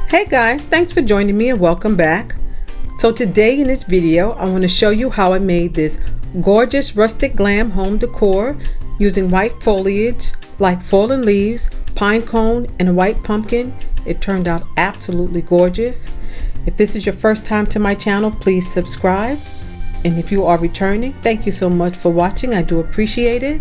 Hey guys, thanks for joining me and welcome back. So today in this video I want to show you how I made this gorgeous rustic glam home decor using white foliage like fallen leaves, pine cone, and a white pumpkin. It turned out absolutely gorgeous. If this is your first time to my channel, please subscribe. And if you are returning, thank you so much for watching. I do appreciate it.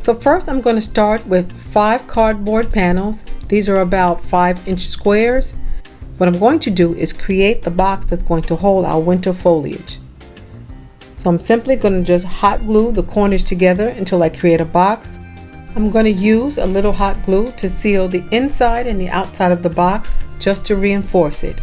So first I'm going to start with 5 cardboard panels. These are about 5-inch squares. What I'm going to do is create the box that's going to hold our winter foliage. So I'm simply going to just hot glue the corners together until I create a box. I'm going to use a little hot glue to seal the inside and the outside of the box just to reinforce it.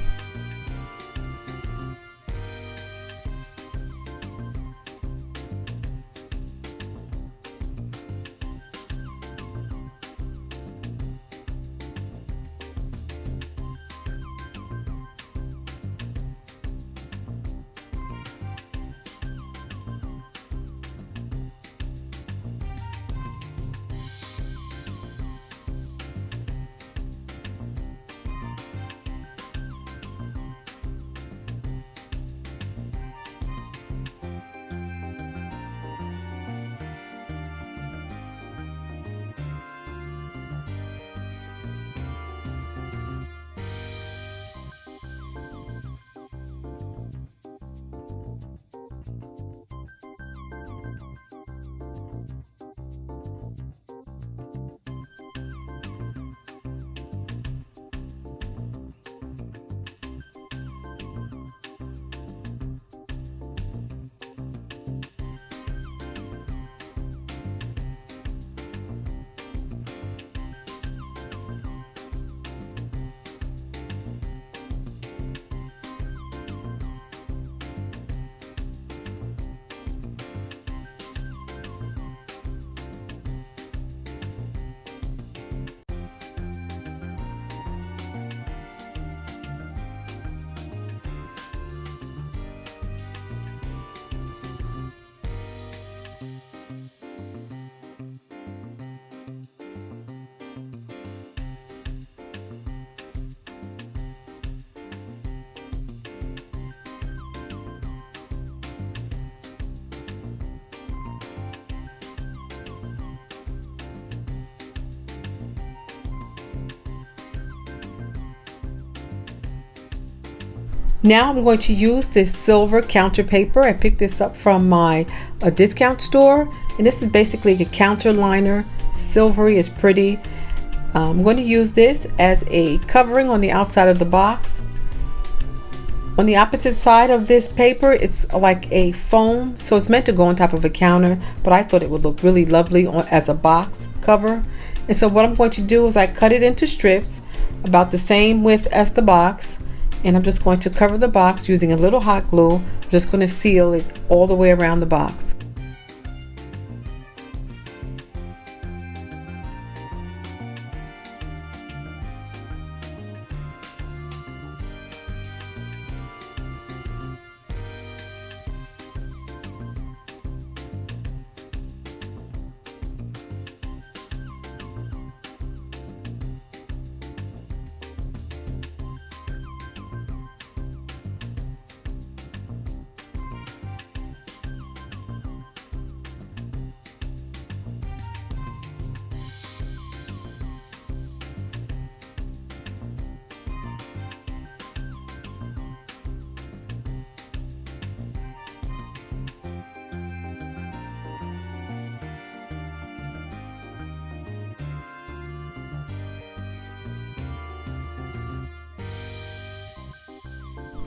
Now I'm going to use this silver counter paper. I picked this up from my discount store, and this is basically a counter liner. Silvery, is pretty. I'm going to use this as a covering on the outside of the box. On the opposite side of this paper, it's like a foam, so it's meant to go on top of a counter, but I thought it would look really lovely as a box cover. And so what I'm going to do is I cut it into strips about the same width as the box. And I'm just going to cover the box using a little hot glue. I'm just going to seal it all the way around the box.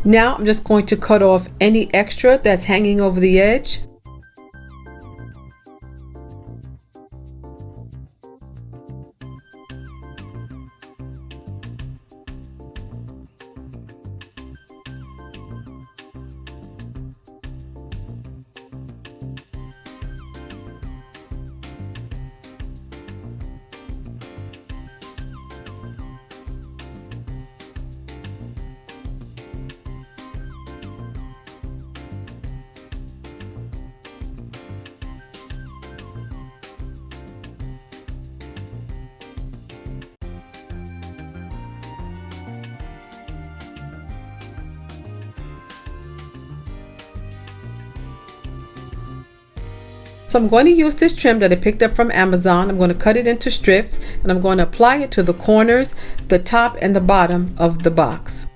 Now I'm just going to cut off any extra that's hanging over the edge. So I'm going to use this trim that I picked up from Amazon. I'm going to cut it into strips and I'm going to apply it to the corners, the top and the bottom of the box.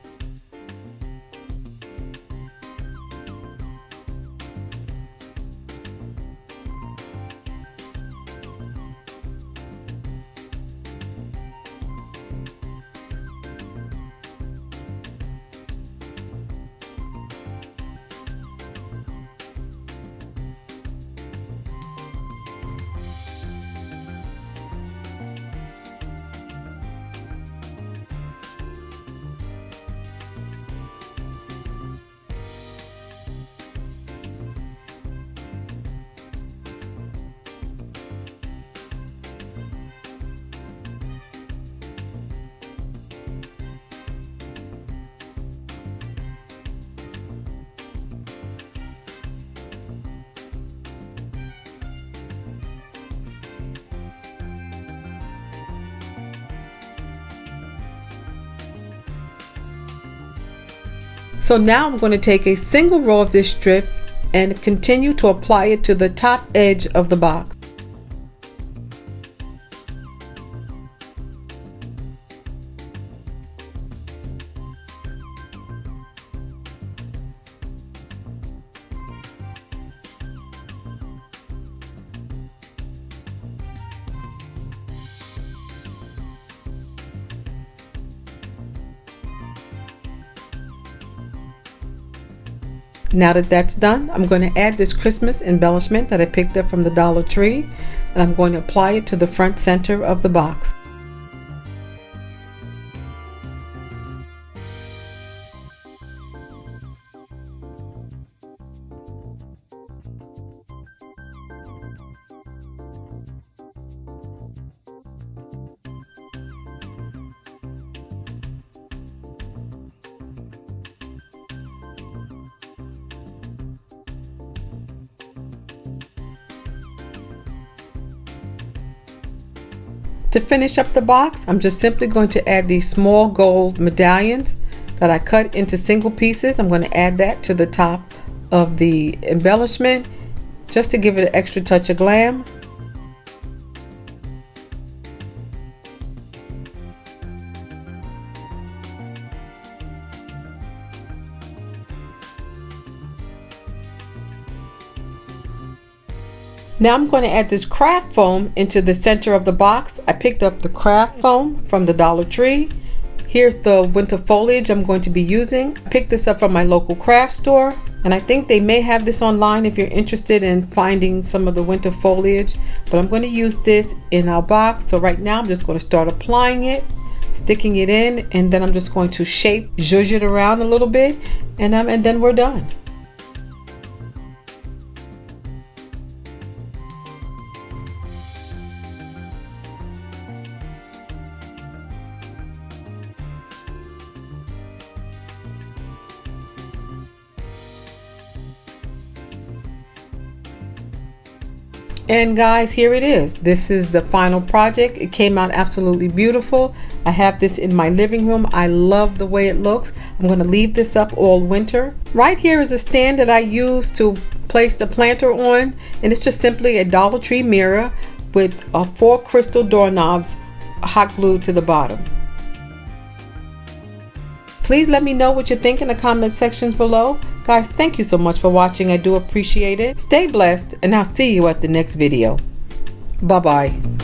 So now I'm going to take a single row of this strip and continue to apply it to the top edge of the box. Now that that's done, I'm going to add this Christmas embellishment that I picked up from the Dollar Tree, and I'm going to apply it to the front center of the box. To finish up the box, I'm just simply going to add these small gold medallions that I cut into single pieces. I'm going to add that to the top of the embellishment just to give it an extra touch of glam. Now I'm going to add this craft foam into the center of the box. I picked up the craft foam from the Dollar Tree. Here's the winter foliage I'm going to be using. I picked this up from my local craft store, and I think they may have this online if you're interested in finding some of the winter foliage, but I'm going to use this in our box. So right now I'm just going to start applying it, sticking it in, and then I'm just going to zhuzh it around a little bit, and then we're done. And guys, here it is. This is the final project. It came out absolutely beautiful. I have this in my living room. I love the way it looks. I'm going to leave this up all winter. Right here is a stand that I use to place the planter on, and it's just simply a Dollar Tree mirror with 4 crystal doorknobs hot glued to the bottom. Please let me know what you think in the comment sections below. Guys, thank you so much for watching. I do appreciate it. Stay blessed, and I'll see you at the next video. Bye-bye.